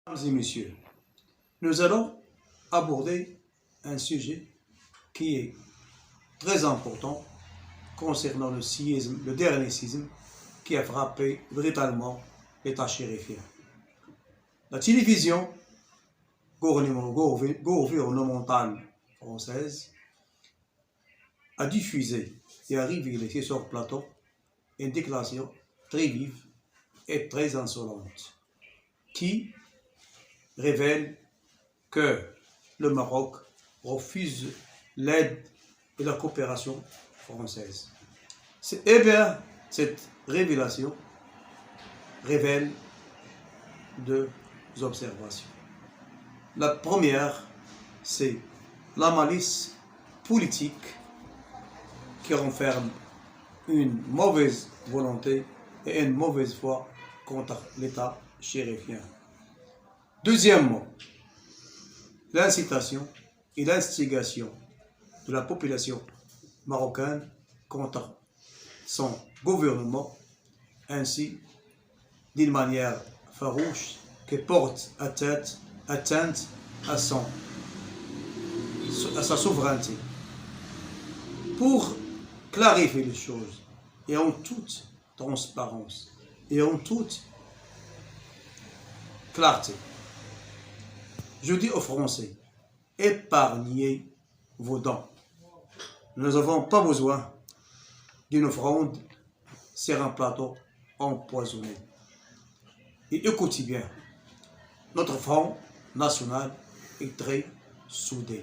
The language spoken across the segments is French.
Mesdames et messieurs, nous allons aborder un sujet qui est très important concernant le séisme, le dernier séisme qui a frappé brutalement l'État chérifien. La télévision gouvernementale française a diffusé et a révélé sur le plateau une déclaration très vive et très insolente qui révèle que le Maroc refuse l'aide et la coopération française. Eh bien, cette révélation révèle deux observations. La première, c'est la malice politique qui renferme une mauvaise volonté et une mauvaise foi contre l'État chérifien. Deuxièmement, l'incitation et l'instigation de la population marocaine contre son gouvernement, ainsi d'une manière farouche qui porte atteinte à sa souveraineté. Pour clarifier les choses, et en toute transparence, et en toute clarté, je dis aux Français, épargnez vos dents. Nous n'avons pas besoin d'une offrande sur un plateau empoisonné. Et écoutez bien, notre Front national est très soudé.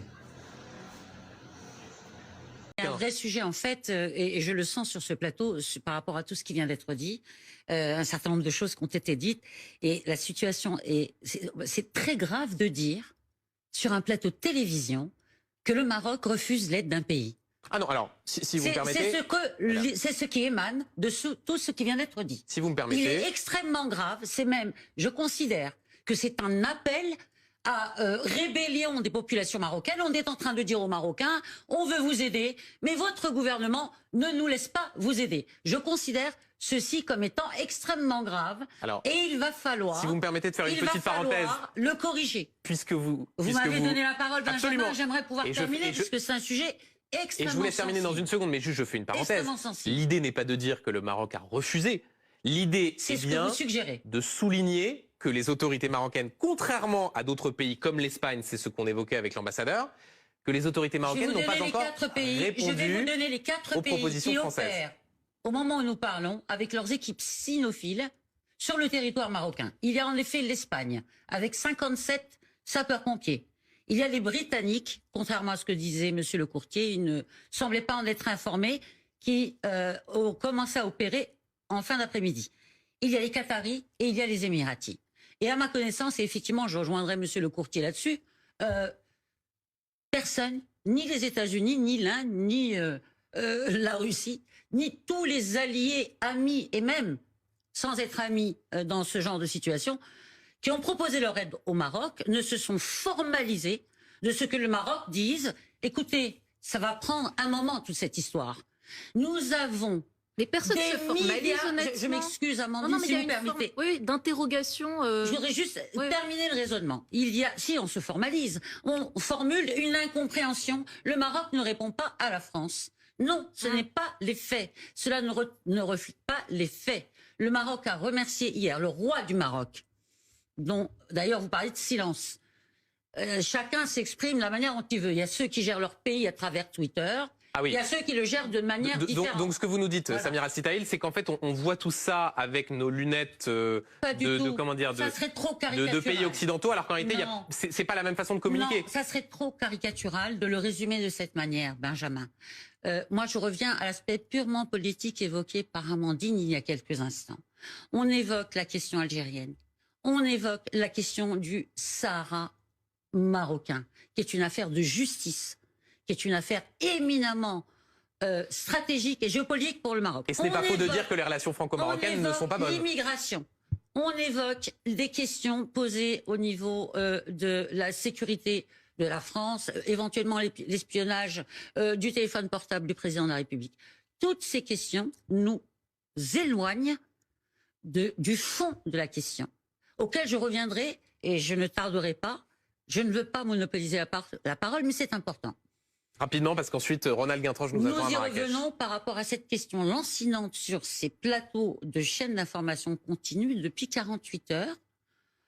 Un vrai sujet en fait, et je le sens sur ce plateau par rapport à tout ce qui vient d'être dit, un certain nombre de choses qui ont été dites, et la situation c'est très grave de dire sur un plateau de télévision que le Maroc refuse l'aide d'un pays. Ah non, alors, si vous me permettez... C'est ce qui émane de tout ce qui vient d'être dit. Si vous me permettez... Il est extrêmement grave, c'est même, je considère que c'est un appel à rébellion des populations marocaines. On est en train de dire aux Marocains, on veut vous aider, mais votre gouvernement ne nous laisse pas vous aider. Je considère ceci comme étant extrêmement grave. Alors, et il va falloir... Si vous me permettez de faire une petite parenthèse... le corriger. Puisque vous m'avez donné la parole, Benjamin, j'aimerais pouvoir terminer, puisque c'est un sujet... Et je vous laisse terminer dans une seconde, mais juste je fais une parenthèse. L'idée n'est pas de dire que le Maroc a refusé. L'idée est bien de souligner que les autorités marocaines, contrairement à d'autres pays comme l'Espagne, c'est ce qu'on évoquait avec l'ambassadeur, que les autorités marocaines n'ont pas encore répondu aux propositions françaises. Au moment où nous parlons, avec leurs équipes cynophiles sur le territoire marocain. Il y a en effet l'Espagne, avec 57 sapeurs-pompiers. Il y a les Britanniques, contrairement à ce que disait Monsieur le courtier, il ne semblait pas en être informé, qui ont commencé à opérer en fin d'après-midi. Il y a les Qataris et il y a les Émiratis. Et à ma connaissance, et effectivement, je rejoindrai Monsieur le courtier là-dessus, personne, ni les États-Unis, ni l'Inde, ni la Russie, ni tous les alliés, amis, et même sans être amis dans ce genre de situation, qui ont proposé leur aide au Maroc, ne se sont formalisés de ce que le Maroc dise. Écoutez, ça va prendre un moment, toute cette histoire. Nous avons... Mais personne ne se formalise, honnêtement. Je m'excuse, Amandine, si vous permettez. Oui, d'interrogation... Je voudrais juste terminer le raisonnement. Si on se formalise, on formule une incompréhension. Le Maroc ne répond pas à la France. Non, ce n'est pas les faits. Cela ne reflète pas les faits. Le Maroc a remercié hier le roi du Maroc, dont d'ailleurs vous parlez de silence. Chacun s'exprime de la manière dont il veut. Il y a ceux qui gèrent leur pays à travers Twitter. Ah oui. Il y a ceux qui le gèrent de manière différente. Donc ce que vous nous dites, voilà. Samira Sitaïl, c'est qu'en fait on voit tout ça avec nos lunettes de pays occidentaux, alors qu'en réalité c'est pas la même façon de communiquer. Non, ça serait trop caricatural de le résumer de cette manière, Benjamin. Moi je reviens à l'aspect purement politique évoqué par Amandine il y a quelques instants. On évoque la question algérienne. On évoque la question du Sahara marocain, qui est une affaire de justice, qui est une affaire éminemment stratégique et géopolitique pour le Maroc. Et ce n'est pas faux de dire que les relations franco-marocaines ne sont pas bonnes. L'immigration. On évoque des questions posées au niveau de la sécurité de la France, éventuellement l'espionnage du téléphone portable du président de la République. Toutes ces questions nous éloignent du fond de la question. auquel je reviendrai et je ne tarderai pas. Je ne veux pas monopoliser la parole, mais c'est important. Rapidement, parce qu'ensuite, Ronald Guintranche nous attend à Marrakech. Nous y revenons par rapport à cette question lancinante sur ces plateaux de chaînes d'information continue depuis 48 heures.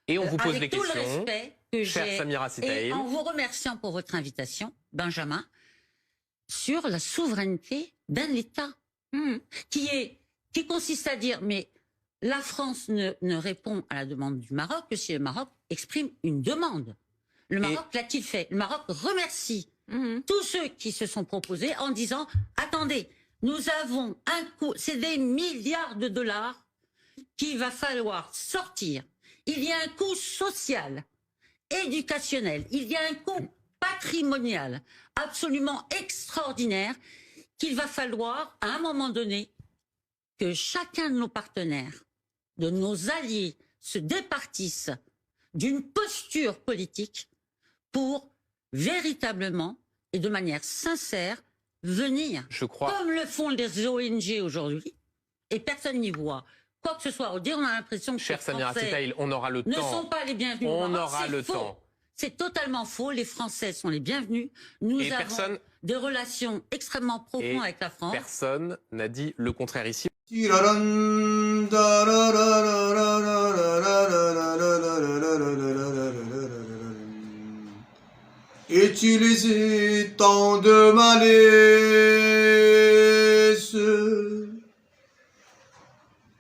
Et on vous pose des questions, avec tout le respect que j'ai, Samira Sitaïl. Et en vous remerciant pour votre invitation, Benjamin, sur la souveraineté d'un État qui consiste à dire, mais la France ne répond à la demande du Maroc que si le Maroc exprime une demande. Le Maroc l'a-t-il fait? Le Maroc remercie tous ceux qui se sont proposés en disant, attendez, nous avons un coût, c'est des milliards de dollars qu'il va falloir sortir. Il y a un coût social, éducationnel, il y a un coût patrimonial absolument extraordinaire qu'il va falloir, à un moment donné, que chacun de nos partenaires, de nos alliés, se départissent d'une posture politique pour véritablement et de manière sincère venir, comme le font les ONG aujourd'hui, et personne n'y voit quoi que ce soit. On a l'impression que Cher Samira Sitaïl, on aura le temps. Ne sont pas les bienvenus. On aura le temps. C'est totalement faux. Les Français sont les bienvenus. Nous avons des relations extrêmement profondes avec la France. Personne n'a dit le contraire ici. Utilisez tant de malice,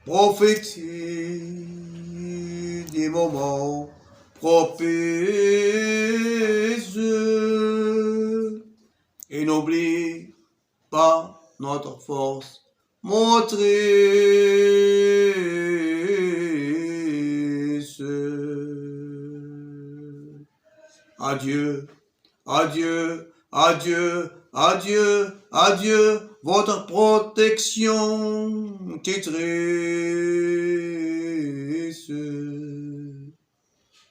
profitez des moments propices et n'oubliez pas notre force motrice. Adieu. Adieu, adieu, adieu, adieu, votre protection titrice,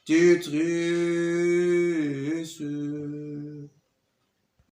titrice.